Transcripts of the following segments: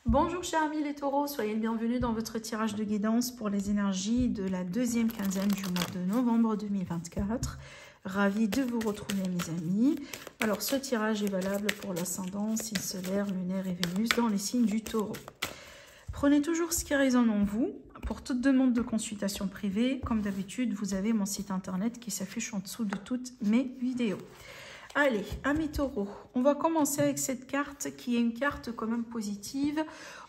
Bonjour chers amis les taureaux, soyez les bienvenus dans votre tirage de guidance pour les énergies de la deuxième quinzaine du mois de novembre 2024. Ravi de vous retrouver mes amis. Alors ce tirage est valable pour l'ascendant, signe solaire, lunaire et Vénus dans les signes du taureau. Prenez toujours ce qui résonne en vous. Pour toute demande de consultation privée, comme d'habitude, vous avez mon site internet qui s'affiche en dessous de toutes mes vidéos. Allez, amis taureaux, on va commencer avec cette carte qui est une carte quand même positive.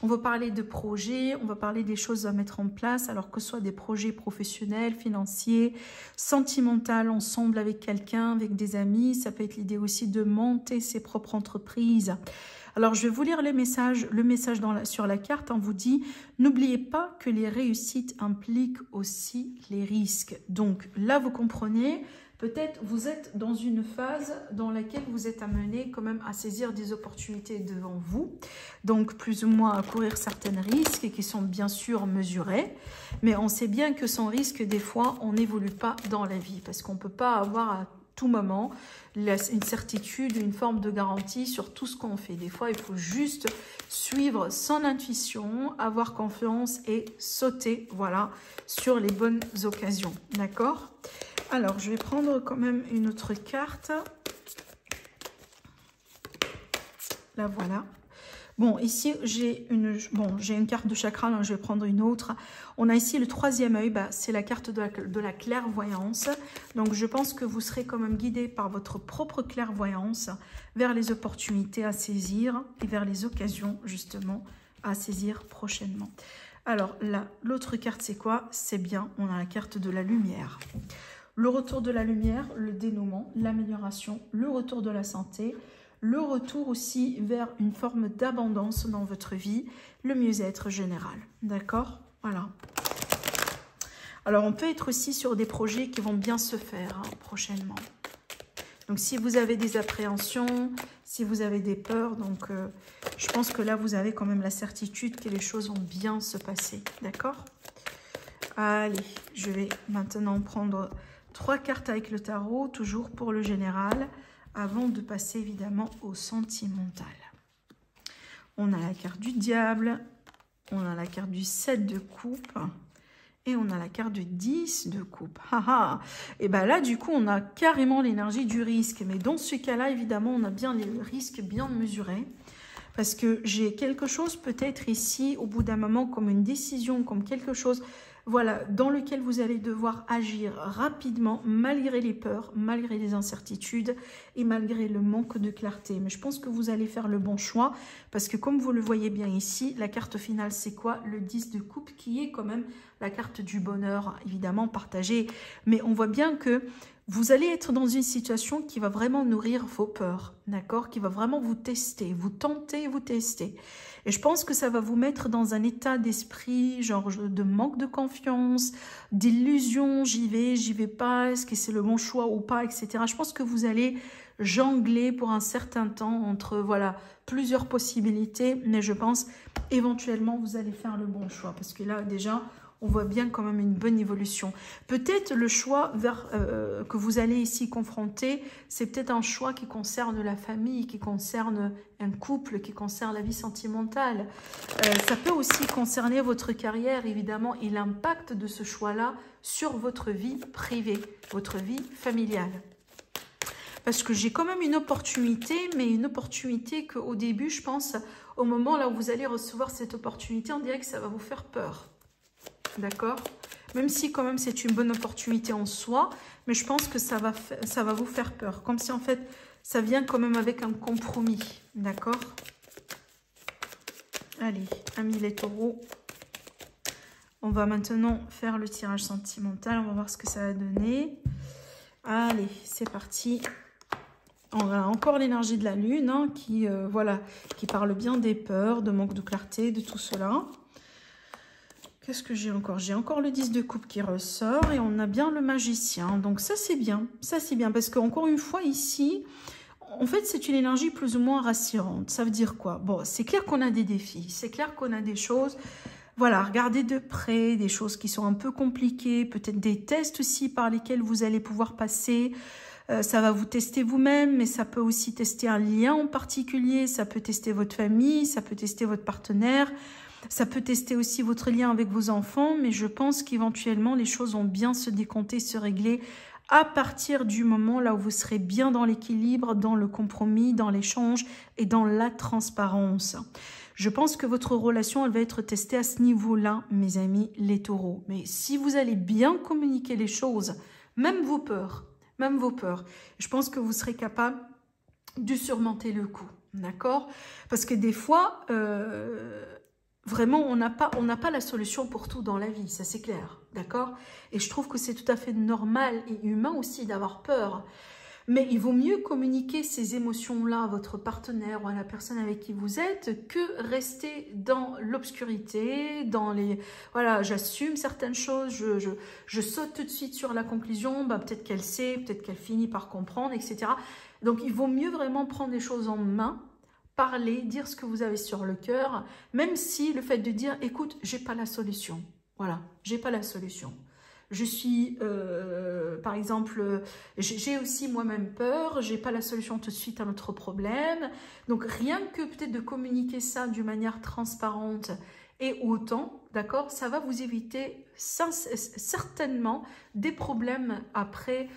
On va parler de projets, on va parler des choses à mettre en place, alors que ce soit des projets professionnels, financiers, sentimentaux, ensemble avec quelqu'un, avec des amis. Ça peut être l'idée aussi de monter ses propres entreprises. Alors, je vais vous lire le message sur la carte. On vous dit, n'oubliez pas que les réussites impliquent aussi les risques. Donc là, vous comprenez. Peut-être vous êtes dans une phase dans laquelle vous êtes amené quand même à saisir des opportunités devant vous. Donc plus ou moins à courir certains risques qui sont bien sûr mesurés. Mais on sait bien que sans risque, des fois, on n'évolue pas dans la vie. Parce qu'on ne peut pas avoir à tout moment une certitude, une forme de garantie sur tout ce qu'on fait. Des fois, il faut juste suivre son intuition, avoir confiance et sauter, voilà, sur les bonnes occasions. D'accord ? Alors, je vais prendre quand même une autre carte. La voilà. Bon, ici, j'ai une carte de chakra, donc je vais prendre une autre. On a ici le troisième œil, c'est la carte de la clairvoyance. Donc, je pense que vous serez quand même guidé par votre propre clairvoyance vers les opportunités à saisir et vers les occasions, justement, à saisir prochainement. Alors, là, l'autre carte, c'est quoi? C'est bien, on a la carte de la lumière. Le retour de la lumière, le dénouement, l'amélioration, le retour de la santé, le retour aussi vers une forme d'abondance dans votre vie, le mieux-être général. D'accord? Voilà. Alors, on peut être aussi sur des projets qui vont bien se faire prochainement. Donc, si vous avez des appréhensions, si vous avez des peurs, donc je pense que là, vous avez quand même la certitude que les choses vont bien se passer. D'accord? Allez, je vais maintenant prendre 3 cartes avec le tarot, toujours pour le général, avant de passer évidemment au sentimental. On a la carte du diable, on a la carte du 7 de coupe et on a la carte du 10 de coupe. Et bien là, du coup, on a carrément l'énergie du risque. Mais dans ce cas-là, évidemment, on a bien les risques bien mesurés. Parce que j'ai quelque chose peut-être ici, au bout d'un moment, comme une décision, comme quelque chose... Voilà, dans lequel vous allez devoir agir rapidement, malgré les peurs, malgré les incertitudes et malgré le manque de clarté. Mais je pense que vous allez faire le bon choix parce que comme vous le voyez bien ici, la carte finale, c'est quoi? Le 10 de coupe qui est quand même la carte du bonheur, évidemment partagée. Mais on voit bien que vous allez être dans une situation qui va vraiment nourrir vos peurs, d'accord? Qui va vraiment vous tester, vous tenter, vous tester. Et je pense que ça va vous mettre dans un état d'esprit, genre de manque de confiance, d'illusion, j'y vais pas, est-ce que c'est le bon choix ou pas, etc. Je pense que vous allez jongler pour un certain temps entre, voilà, plusieurs possibilités, mais je pense éventuellement vous allez faire le bon choix. Parce que là, déjà... on voit bien quand même une bonne évolution. Peut-être le choix que vous allez ici confronter, c'est peut-être un choix qui concerne la famille, qui concerne un couple, qui concerne la vie sentimentale. Ça peut aussi concerner votre carrière, évidemment, et l'impact de ce choix-là sur votre vie privée, votre vie familiale. Parce que j'ai quand même une opportunité, mais une opportunité qu'au début, je pense, au moment là où vous allez recevoir cette opportunité, on dirait que ça va vous faire peur. D'accord? Même si quand même c'est une bonne opportunité en soi, mais je pense que ça va vous faire peur. Comme si en fait ça vient quand même avec un compromis. D'accord? Allez, amis les taureaux, on va maintenant faire le tirage sentimental. On va voir ce que ça va donner. Allez, c'est parti. On a encore l'énergie de la lune qui parle bien des peurs, de manque de clarté, de tout cela. Qu'est-ce que j'ai encore? J'ai encore le 10 de coupe qui ressort et on a bien le magicien. Donc ça, c'est bien. Ça, c'est bien parce qu'encore une fois, ici, en fait, c'est une énergie plus ou moins rassurante. Ça veut dire quoi? Bon, c'est clair qu'on a des défis. C'est clair qu'on a des choses... Voilà, regardez de près, des choses qui sont un peu compliquées. Peut-être des tests aussi par lesquels vous allez pouvoir passer. Ça va vous tester vous-même, mais ça peut aussi tester un lien en particulier, ça peut tester votre famille, ça peut tester votre partenaire, ça peut tester aussi votre lien avec vos enfants, mais je pense qu'éventuellement, les choses vont bien se décompter, se régler à partir du moment là où vous serez bien dans l'équilibre, dans le compromis, dans l'échange et dans la transparence. Je pense que votre relation, elle va être testée à ce niveau-là, mes amis, les taureaux. Mais si vous allez bien communiquer les choses, même vos peurs, je pense que vous serez capable de surmonter le coup, d'accord? Parce que des fois, vraiment, on n'a pas la solution pour tout dans la vie, ça c'est clair, d'accord? Et je trouve que c'est tout à fait normal et humain aussi d'avoir peur. Mais il vaut mieux communiquer ces émotions-là à votre partenaire ou à la personne avec qui vous êtes que rester dans l'obscurité, dans les... Voilà, j'assume certaines choses, je saute tout de suite sur la conclusion, bah, peut-être qu'elle sait, peut-être qu'elle finit par comprendre, etc. Donc, il vaut mieux vraiment prendre les choses en main, parler, dire ce que vous avez sur le cœur, même si le fait de dire, écoute, j'ai pas la solution. Voilà, j'ai pas la solution. Je suis, par exemple, j'ai aussi moi-même peur, j'ai pas la solution tout de suite à notre problème. Donc, rien que peut-être de communiquer ça d'une manière transparente et autant, d'accord, ça va vous éviter certainement des problèmes après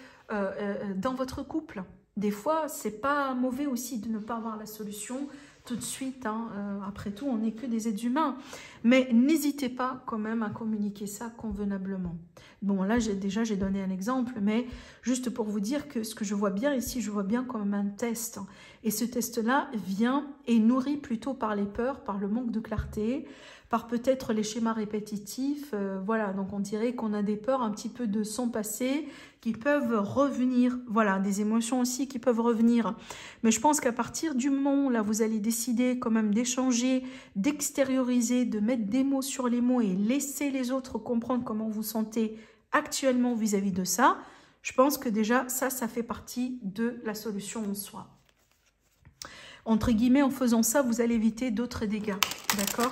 dans votre couple. Des fois, c'est pas mauvais aussi de ne pas avoir la solution tout de suite, hein. Après tout, on n'est que des êtres humains. Mais n'hésitez pas quand même à communiquer ça convenablement. Bon, là, j'ai donné un exemple, mais juste pour vous dire que ce que je vois bien ici, je vois bien comme un test. Et ce test-là vient et nourri plutôt par les peurs, par le manque de clarté, par peut-être les schémas répétitifs. Voilà, donc on dirait qu'on a des peurs un petit peu de son passé qui peuvent revenir. Voilà, des émotions aussi qui peuvent revenir. Mais je pense qu'à partir du moment où là, vous allez décider quand même d'échanger, d'extérioriser, de mettre des mots sur les mots et laisser les autres comprendre comment vous sentez actuellement vis-à-vis de ça, je pense que déjà, ça fait partie de la solution en soi. Entre guillemets, en faisant ça, vous allez éviter d'autres dégâts. D'accord ?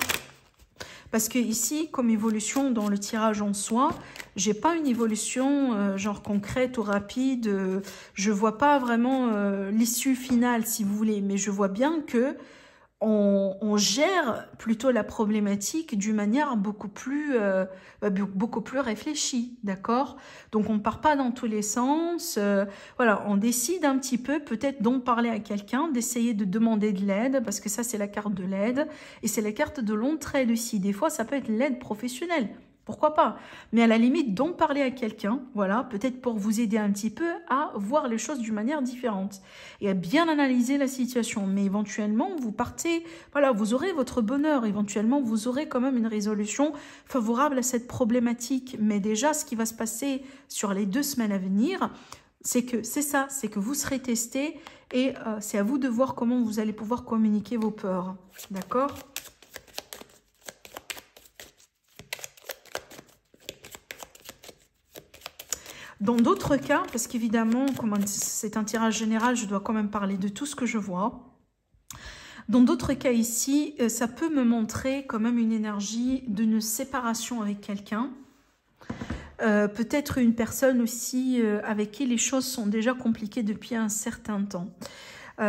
Parce que ici, comme évolution dans le tirage en soi, j'ai pas une évolution genre concrète ou rapide. Je vois pas vraiment l'issue finale, si vous voulez. Mais je vois bien que on gère plutôt la problématique d'une manière beaucoup plus réfléchie, d'accord? Donc, on ne part pas dans tous les sens. Voilà, on décide un petit peu, peut-être d'en parler à quelqu'un, d'essayer de demander de l'aide, parce que ça, c'est la carte de l'aide. Et c'est la carte de l'entraide aussi. Des fois, ça peut être l'aide professionnelle. Pourquoi pas? Mais à la limite, d'en parler à quelqu'un, voilà, peut-être pour vous aider un petit peu à voir les choses d'une manière différente et à bien analyser la situation. Mais éventuellement, vous partez, voilà, vous aurez votre bonheur. Éventuellement, vous aurez quand même une résolution favorable à cette problématique. Mais déjà, ce qui va se passer sur les 2 semaines à venir, c'est que vous serez testé et c'est à vous de voir comment vous allez pouvoir communiquer vos peurs. D'accord ? Dans d'autres cas, parce qu'évidemment, comme c'est un tirage général, je dois quand même parler de tout ce que je vois. Dans d'autres cas ici, ça peut me montrer quand même une énergie d'une séparation avec quelqu'un. Peut-être une personne aussi avec qui les choses sont déjà compliquées depuis un certain temps.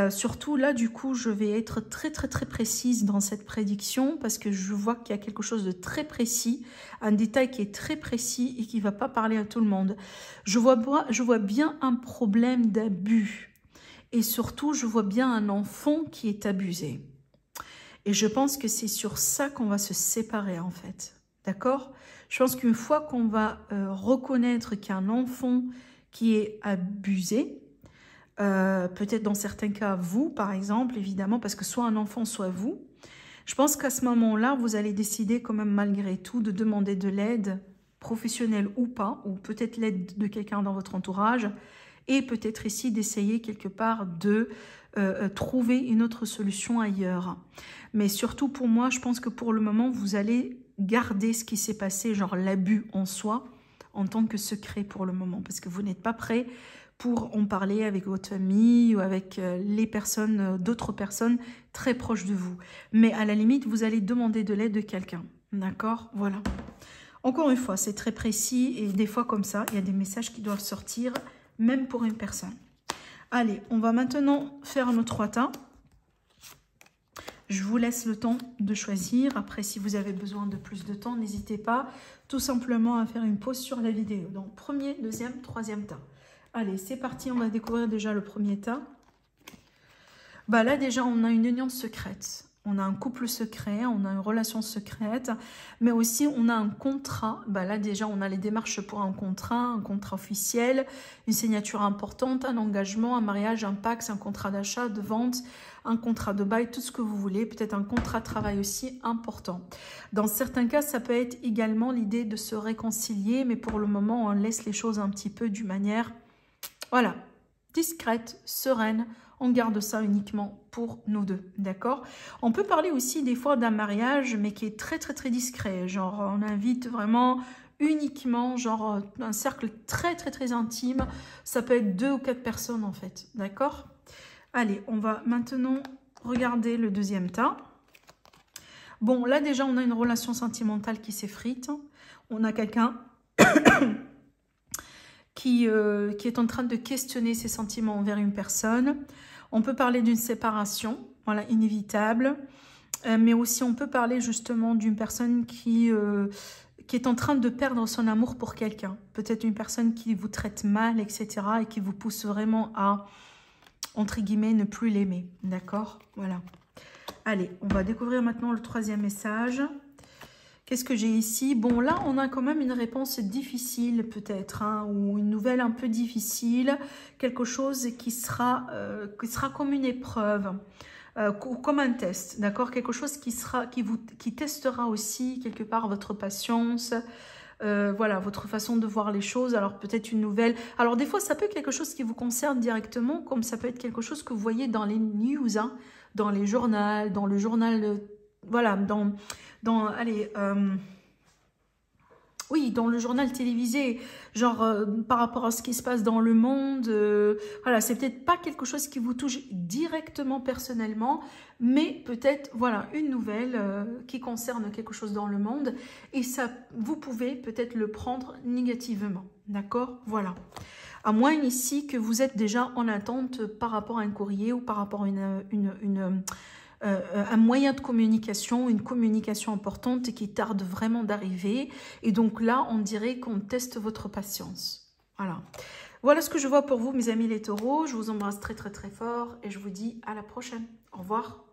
Surtout là, du coup, je vais être très précise dans cette prédiction parce que je vois qu'il y a quelque chose de très précis, un détail qui est très précis et qui ne va pas parler à tout le monde. Je vois bien un problème d'abus et surtout, je vois bien un enfant qui est abusé. Et je pense que c'est sur ça qu'on va se séparer en fait. D'accord ? Je pense qu'une fois qu'on va reconnaître qu'il y a un enfant qui est abusé, peut-être dans certains cas vous par exemple évidemment parce que soit un enfant soit vous, je pense qu'à ce moment-là vous allez décider quand même malgré tout de demander de l'aide professionnelle ou pas, ou peut-être l'aide de quelqu'un dans votre entourage et peut-être ici d'essayer quelque part de trouver une autre solution ailleurs. Mais surtout pour moi, je pense que pour le moment vous allez garder ce qui s'est passé, genre l'abus en soi, en tant que secret pour le moment, parce que vous n'êtes pas prêt pour en parler avec votre famille ou avec les personnes, d'autres personnes très proches de vous. Mais à la limite, vous allez demander de l'aide de quelqu'un. D'accord? Voilà. Encore une fois, c'est très précis et des fois comme ça, il y a des messages qui doivent sortir, même pour une personne. Allez, on va maintenant faire nos 3 tas. Je vous laisse le temps de choisir. Après, si vous avez besoin de plus de temps, n'hésitez pas tout simplement à faire une pause sur la vidéo. Donc, premier, deuxième, troisième tas. Allez, c'est parti. On va découvrir déjà le premier tas. Bah là, déjà, on a une union secrète. On a un couple secret, on a une relation secrète, mais aussi on a un contrat. Bah là déjà, on a les démarches pour un contrat officiel, une signature importante, un engagement, un mariage, un pacte, un contrat d'achat, de vente, un contrat de bail, tout ce que vous voulez. Peut-être un contrat de travail aussi important. Dans certains cas, ça peut être également l'idée de se réconcilier, mais pour le moment, on laisse les choses un petit peu d'une manière, voilà, discrète, sereine. On garde ça uniquement pour nous deux, d'accord? On peut parler aussi des fois d'un mariage, mais qui est très très discret. Genre, on invite vraiment uniquement, genre, un cercle très intime. Ça peut être 2 ou 4 personnes en fait, d'accord? Allez, on va maintenant regarder le deuxième tas. Bon, là déjà, on a une relation sentimentale qui s'effrite. On a quelqu'un qui est en train de questionner ses sentiments envers une personne. On peut parler d'une séparation, voilà, inévitable. Mais aussi, on peut parler justement d'une personne qui est en train de perdre son amour pour quelqu'un. Peut-être une personne qui vous traite mal, etc. et qui vous pousse vraiment à, entre guillemets, ne plus l'aimer. D'accord? Voilà. Allez, on va découvrir maintenant le troisième message. Qu'est-ce que j'ai ici? Bon, là, on a quand même une réponse difficile peut-être, hein, ou une nouvelle un peu difficile, quelque chose qui sera comme une épreuve, comme un test, d'accord? Quelque chose qui testera aussi quelque part votre patience, voilà, votre façon de voir les choses. Alors peut-être une nouvelle. Alors des fois, ça peut être quelque chose qui vous concerne directement, comme ça peut être quelque chose que vous voyez dans les news, hein, dans les journaux, dans le journal, voilà, allez, oui, dans le journal télévisé, genre par rapport à ce qui se passe dans le monde, voilà, c'est peut-être pas quelque chose qui vous touche directement personnellement, mais peut-être, voilà, une nouvelle qui concerne quelque chose dans le monde, et ça, vous pouvez peut-être le prendre négativement, d'accord? Voilà. À moins ici que vous êtes déjà en attente par rapport à un courrier ou par rapport à un moyen de communication, une communication importante qui tarde vraiment d'arriver. Et donc là, on dirait qu'on teste votre patience. Voilà. Voilà ce que je vois pour vous, mes amis les taureaux. Je vous embrasse très fort et je vous dis à la prochaine. Au revoir.